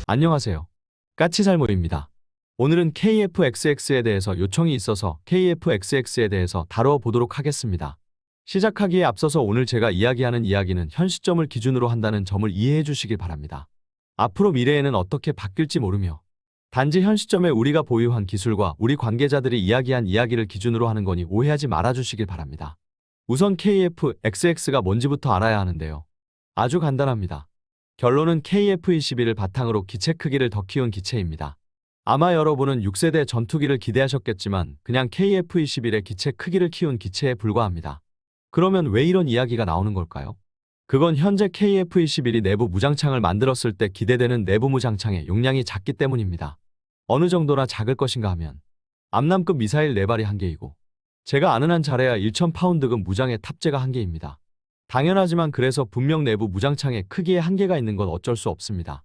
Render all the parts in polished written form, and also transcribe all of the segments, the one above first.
안녕하세요. 까치살모입니다. 오늘은 KF-XX에 대해서 요청이 있어서 KF-XX에 대해서 다루어 보도록 하겠습니다. 시작하기에 앞서서 오늘 제가 이야기하는 이야기는 현 시점을 기준으로 한다는 점을 이해해 주시길 바랍니다. 앞으로 미래에는 어떻게 바뀔지 모르며 단지 현 시점에 우리가 보유한 기술과 우리 관계자들이 이야기한 이야기를 기준으로 하는 거니 오해하지 말아 주시길 바랍니다. 우선 KF-XX가 뭔지부터 알아야 하는데요. 아주 간단합니다. 결론은 KF-21을 바탕으로 기체 크기를 더 키운 기체입니다. 아마 여러분은 6세대 전투기를 기대하셨겠지만 그냥 KF-21의 기체 크기를 키운 기체에 불과합니다. 그러면 왜 이런 이야기가 나오는 걸까요? 그건 현재 KF-21이 내부 무장창을 만들었을 때 기대되는 내부 무장창의 용량이 작기 때문입니다. 어느 정도나 작을 것인가 하면 암남급 미사일 4발이 1개이고 제가 아는 한 잘해야 1000파운드급 무장의 탑재가 1개입니다. 당연하지만 그래서 분명 내부 무장창의 크기에 한계가 있는 건 어쩔 수 없습니다.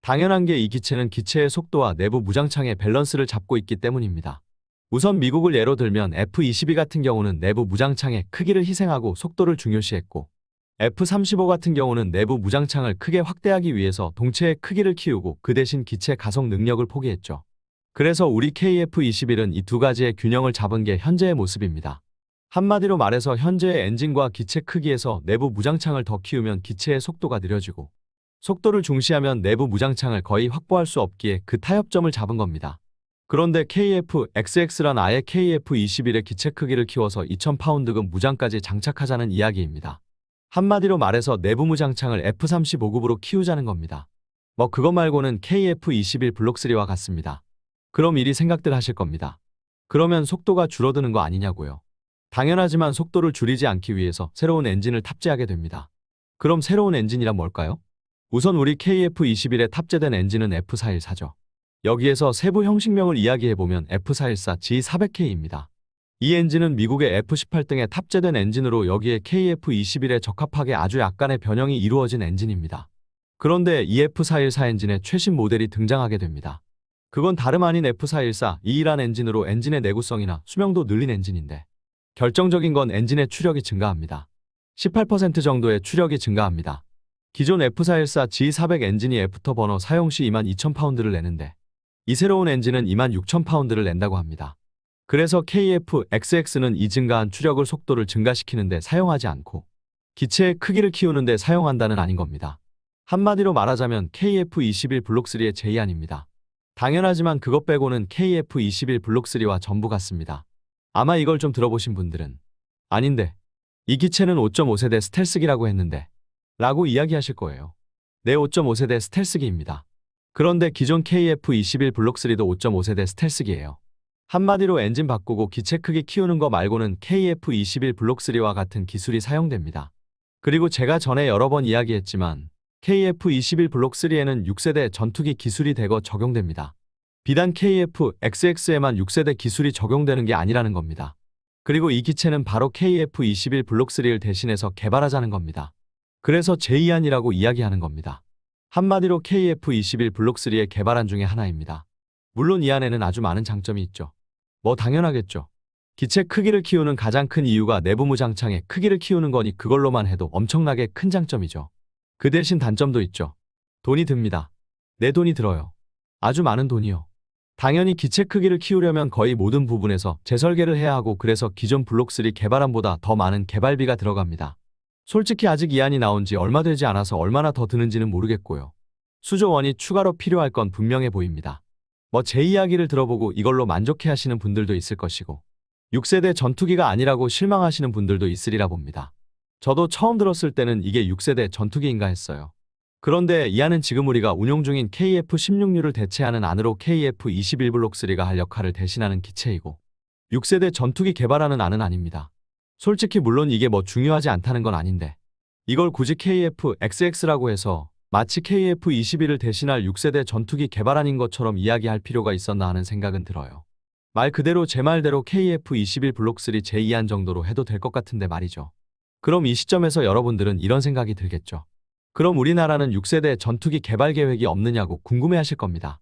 당연한 게 이 기체는 기체의 속도와 내부 무장창의 밸런스를 잡고 있기 때문입니다. 우선 미국을 예로 들면 F-22 같은 경우는 내부 무장창의 크기를 희생하고 속도를 중요시했고 F-35 같은 경우는 내부 무장창을 크게 확대하기 위해서 동체의 크기를 키우고 그 대신 기체 가속 능력을 포기했죠. 그래서 우리 KF-21은 이 두 가지의 균형을 잡은 게 현재의 모습입니다. 한마디로 말해서 현재의 엔진과 기체 크기에서 내부 무장창을 더 키우면 기체의 속도가 느려지고 속도를 중시하면 내부 무장창을 거의 확보할 수 없기에 그 타협점을 잡은 겁니다. 그런데 KF-XX란 아예 KF-21의 기체 크기를 키워서 2000파운드급 무장까지 장착하자는 이야기입니다. 한마디로 말해서 내부 무장창을 F-35급으로 키우자는 겁니다. 뭐 그거 말고는 KF-21 블록3와 같습니다. 그럼 이리 생각들 하실 겁니다. 그러면 속도가 줄어드는 거 아니냐고요. 당연하지만 속도를 줄이지 않기 위해서 새로운 엔진을 탑재하게 됩니다. 그럼 새로운 엔진이란 뭘까요? 우선 우리 KF-21에 탑재된 엔진은 F414죠. 여기에서 세부 형식명을 이야기해보면 F414 G400K입니다. 이 엔진은 미국의 F18 등에 탑재된 엔진으로 여기에 KF-21에 적합하게 아주 약간의 변형이 이루어진 엔진입니다. 그런데 이 F414 엔진의 최신 모델이 등장하게 됩니다. 그건 다름 아닌 F414-2란 엔진으로 엔진의 내구성이나 수명도 늘린 엔진인데 결정적인 건 엔진의 추력이 증가합니다. 18% 정도의 추력이 증가합니다. 기존 F414 G400 엔진이 애프터버너 사용 시 22,000파운드를 내는데 이 새로운 엔진은 26,000파운드를 낸다고 합니다. 그래서 KF-XX는 이 증가한 추력을 속도를 증가시키는데 사용하지 않고 기체의 크기를 키우는데 사용한다는 아닌 겁니다. 한마디로 말하자면 KF-21 블록3의 제의안입니다. 당연하지만 그것 빼고는 KF-21 블록3와 전부 같습니다. 아마 이걸 좀 들어보신 분들은 아닌데 이 기체는 5.5세대 스텔스기라고 했는데 라고 이야기하실 거예요. 네, 5.5세대 스텔스기입니다. 그런데 기존 KF-21 블록3도 5.5세대 스텔스기예요. 한마디로 엔진 바꾸고 기체 크기 키우는 거 말고는 KF-21 블록3와 같은 기술이 사용됩니다. 그리고 제가 전에 여러 번 이야기했지만 KF-21 블록3에는 6세대 전투기 기술이 대거 적용됩니다. 비단 KF-XX에만 6세대 기술이 적용되는 게 아니라는 겁니다. 그리고 이 기체는 바로 KF-21 블록3를 대신해서 개발하자는 겁니다. 그래서 제의안이라고 이야기하는 겁니다. 한마디로 KF-21 블록3의 개발안 중에 하나입니다. 물론 이 안에는 아주 많은 장점이 있죠. 뭐 당연하겠죠. 기체 크기를 키우는 가장 큰 이유가 내부 무장창의 크기를 키우는 거니 그걸로만 해도 엄청나게 큰 장점이죠. 그 대신 단점도 있죠. 돈이 듭니다. 내 돈이 들어요. 아주 많은 돈이요. 당연히 기체 크기를 키우려면 거의 모든 부분에서 재설계를 해야 하고 그래서 기존 블록3 개발안보다 더 많은 개발비가 들어갑니다. 솔직히 아직 이 안이 나온 지 얼마 되지 않아서 얼마나 더 드는지는 모르겠고요. 수조 원이 추가로 필요할 건 분명해 보입니다. 뭐 제 이야기를 들어보고 이걸로 만족해 하시는 분들도 있을 것이고 6세대 전투기가 아니라고 실망하시는 분들도 있으리라 봅니다. 저도 처음 들었을 때는 이게 6세대 전투기인가 했어요. 그런데 이 안은 지금 우리가 운용 중인 KF-16U를 대체하는 안으로 KF-21 블록3가 할 역할을 대신하는 기체이고 6세대 전투기 개발하는 안은 아닙니다. 솔직히 물론 이게 뭐 중요하지 않다는 건 아닌데 이걸 굳이 KF-XX라고 해서 마치 KF-21을 대신할 6세대 전투기 개발안인 것처럼 이야기할 필요가 있었나 하는 생각은 들어요. 말 그대로 제 말대로 KF-21 블록3 제2안 정도로 해도 될 것 같은데 말이죠. 그럼 이 시점에서 여러분들은 이런 생각이 들겠죠. 그럼 우리나라는 6세대 전투기 개발 계획이 없느냐고 궁금해하실 겁니다.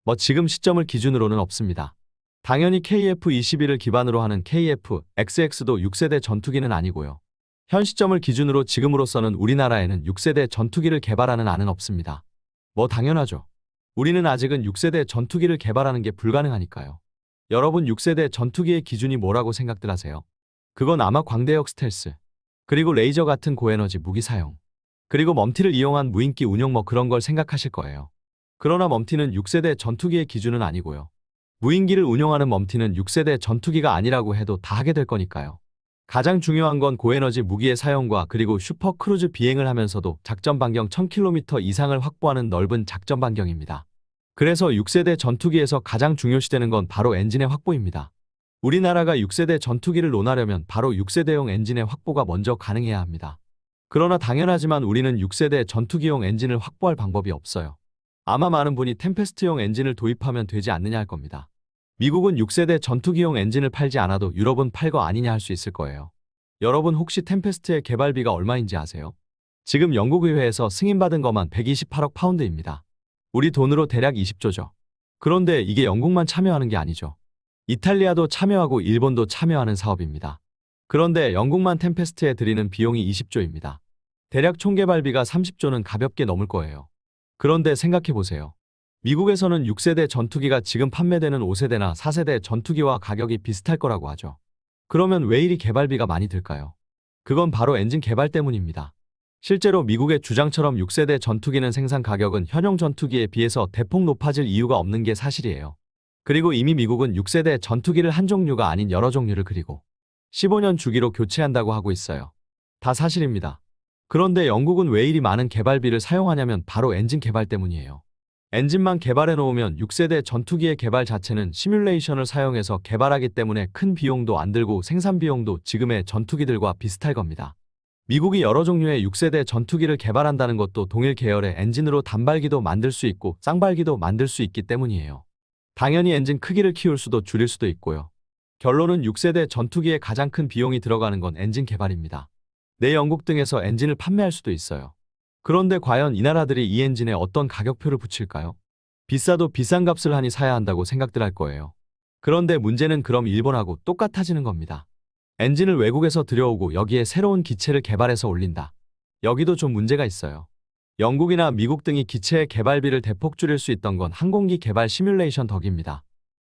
뭐 지금 시점을 기준으로는 없습니다. 당연히 KF-21을 기반으로 하는 KF-XX도 6세대 전투기는 아니고요. 현 시점을 기준으로 지금으로서는 우리나라에는 6세대 전투기를 개발하는 안은 없습니다. 뭐 당연하죠. 우리는 아직은 6세대 전투기를 개발하는 게 불가능하니까요. 여러분 6세대 전투기의 기준이 뭐라고 생각들 하세요? 그건 아마 광대역 스텔스, 그리고 레이저 같은 고에너지 무기 사용, 그리고 멈티를 이용한 무인기 운용 뭐 그런 걸 생각하실 거예요. 그러나 멈티는 6세대 전투기의 기준은 아니고요. 무인기를 운용하는 멈티는 6세대 전투기가 아니라고 해도 다 하게 될 거니까요. 가장 중요한 건 고에너지 무기의 사용과 그리고 슈퍼 크루즈 비행을 하면서도 작전 반경 1000km 이상을 확보하는 넓은 작전 반경입니다. 그래서 6세대 전투기에서 가장 중요시되는 건 바로 엔진의 확보입니다. 우리나라가 6세대 전투기를 논하려면 바로 6세대용 엔진의 확보가 먼저 가능해야 합니다. 그러나 당연하지만 우리는 6세대 전투기용 엔진을 확보할 방법이 없어요. 아마 많은 분이 템페스트용 엔진을 도입하면 되지 않느냐 할 겁니다. 미국은 6세대 전투기용 엔진을 팔지 않아도 유럽은 팔 거 아니냐 할 수 있을 거예요. 여러분 혹시 템페스트의 개발비가 얼마인지 아세요? 지금 영국 의회에서 승인받은 것만 128억 파운드입니다. 우리 돈으로 대략 20조죠. 그런데 이게 영국만 참여하는 게 아니죠. 이탈리아도 참여하고 일본도 참여하는 사업입니다. 그런데 영국만 템페스트에 들이는 비용이 20조입니다. 대략 총 개발비가 30조는 가볍게 넘을 거예요. 그런데 생각해보세요. 미국에서는 6세대 전투기가 지금 판매되는 5세대나 4세대 전투기와 가격이 비슷할 거라고 하죠. 그러면 왜 이리 개발비가 많이 들까요? 그건 바로 엔진 개발 때문입니다. 실제로 미국의 주장처럼 6세대 전투기는 생산 가격은 현용 전투기에 비해서 대폭 높아질 이유가 없는 게 사실이에요. 그리고 이미 미국은 6세대 전투기를 한 종류가 아닌 여러 종류를 그리고 15년 주기로 교체한다고 하고 있어요. 다 사실입니다. 그런데 영국은 왜 이리 많은 개발비를 사용하냐면 바로 엔진 개발 때문이에요. 엔진만 개발해 놓으면 6세대 전투기의 개발 자체는 시뮬레이션을 사용해서 개발하기 때문에 큰 비용도 안 들고 생산 비용도 지금의 전투기들과 비슷할 겁니다. 미국이 여러 종류의 6세대 전투기를 개발한다는 것도 동일 계열의 엔진으로 단발기도 만들 수 있고 쌍발기도 만들 수 있기 때문이에요. 당연히 엔진 크기를 키울 수도 줄일 수도 있고요. 결론은 6세대 전투기에 가장 큰 비용이 들어가는 건 엔진 개발입니다. 내 영국 등에서 엔진을 판매할 수도 있어요. 그런데 과연 이 나라들이 이 엔진에 어떤 가격표를 붙일까요? 비싸도 비싼 값을 하니 사야 한다고 생각들 할 거예요. 그런데 문제는 그럼 일본하고 똑같아지는 겁니다. 엔진을 외국에서 들여오고 여기에 새로운 기체를 개발해서 올린다. 여기도 좀 문제가 있어요. 영국이나 미국 등이 기체의 개발비를 대폭 줄일 수 있던 건 항공기 개발 시뮬레이션 덕입니다.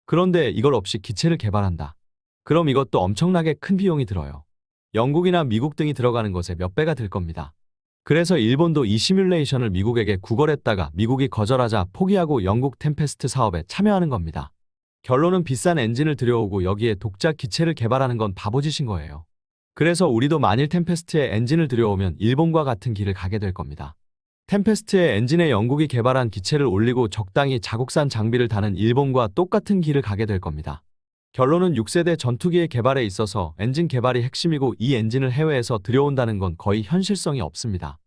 그런데 이걸 없이 기체를 개발한다. 그럼 이것도 엄청나게 큰 비용이 들어요. 영국이나 미국 등이 들어가는 것에 몇 배가 들 겁니다. 그래서 일본도 이 시뮬레이션을 미국에게 구걸했다가 미국이 거절하자 포기하고 영국 템페스트 사업에 참여하는 겁니다. 결론은 비싼 엔진을 들여오고 여기에 독자 기체를 개발하는 건 바보짓인 거예요. 그래서 우리도 만일 템페스트에 엔진을 들여오면 일본과 같은 길을 가게 될 겁니다. 템페스트의 엔진에 영국이 개발한 기체를 올리고 적당히 자국산 장비를 다는 일본과 똑같은 길을 가게 될 겁니다. 결론은 6세대 전투기의 개발에 있어서 엔진 개발이 핵심이고 이 엔진을 해외에서 들여온다는 건 거의 현실성이 없습니다.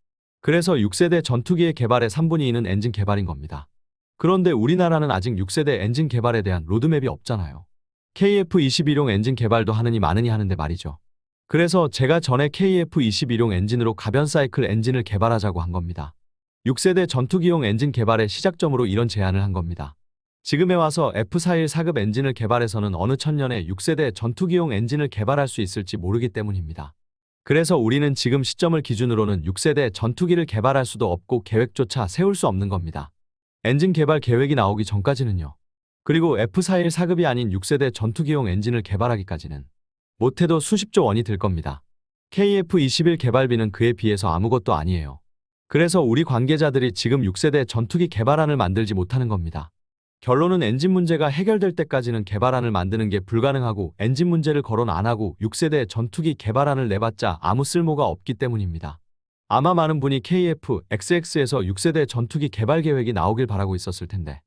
그래서 6세대 전투기의 개발의 3분의 2는 엔진 개발인 겁니다. 그런데 우리나라는 아직 6세대 엔진 개발에 대한 로드맵이 없잖아요. KF-21용 엔진 개발도 하느니 마느니 하는데 말이죠. 그래서 제가 전에 KF-21용 엔진으로 가변 사이클 엔진을 개발하자고 한 겁니다. 6세대 전투기용 엔진 개발의 시작점으로 이런 제안을 한 겁니다. 지금에 와서 F41 4급 엔진을 개발해서는 어느 천년에 6세대 전투기용 엔진을 개발할 수 있을지 모르기 때문입니다. 그래서 우리는 지금 시점을 기준으로는 6세대 전투기를 개발할 수도 없고 계획조차 세울 수 없는 겁니다. 엔진 개발 계획이 나오기 전까지는요. 그리고 F41 4급이 아닌 6세대 전투기용 엔진을 개발하기까지는 못해도 수십조 원이 들 겁니다. KF-21 개발비는 그에 비해서 아무것도 아니에요. 그래서 우리 관계자들이 지금 6세대 전투기 개발안을 만들지 못하는 겁니다. 결론은 엔진 문제가 해결될 때까지는 개발안을 만드는 게 불가능하고 엔진 문제를 거론 안 하고 6세대 전투기 개발안을 내봤자 아무 쓸모가 없기 때문입니다. 아마 많은 분이 KF-XX에서 6세대 전투기 개발 계획이 나오길 바라고 있었을 텐데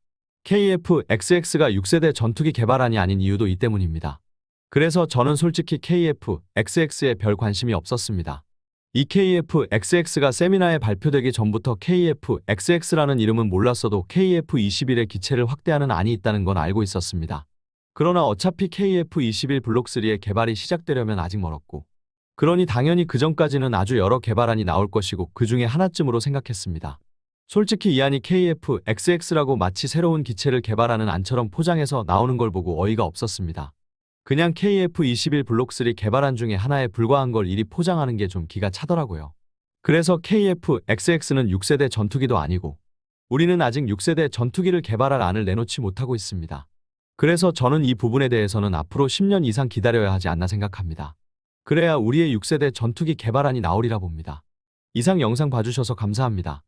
KF-XX가 6세대 전투기 개발안이 아닌 이유도 이 때문입니다. 그래서 저는 솔직히 KF-XX에 별 관심이 없었습니다. 이 KF-XX가 세미나에 발표되기 전부터 KF-XX라는 이름은 몰랐어도 KF-21의 기체를 확대하는 안이 있다는 건 알고 있었습니다. 그러나 어차피 KF-21 블록3의 개발이 시작되려면 아직 멀었고 그러니 당연히 그 전까지는 아주 여러 개발안이 나올 것이고 그 중에 하나쯤으로 생각했습니다. 솔직히 이 안이 KF-XX라고 마치 새로운 기체를 개발하는 안처럼 포장해서 나오는 걸 보고 어이가 없었습니다. 그냥 KF-21 블록3 개발안 중에 하나에 불과한 걸 이리 포장하는 게 좀 기가 차더라고요. 그래서 KF-XX는 6세대 전투기도 아니고 우리는 아직 6세대 전투기를 개발할 안을 내놓지 못하고 있습니다. 그래서 저는 이 부분에 대해서는 앞으로 10년 이상 기다려야 하지 않나 생각합니다. 그래야 우리의 6세대 전투기 개발안이 나오리라 봅니다. 이상 영상 봐주셔서 감사합니다.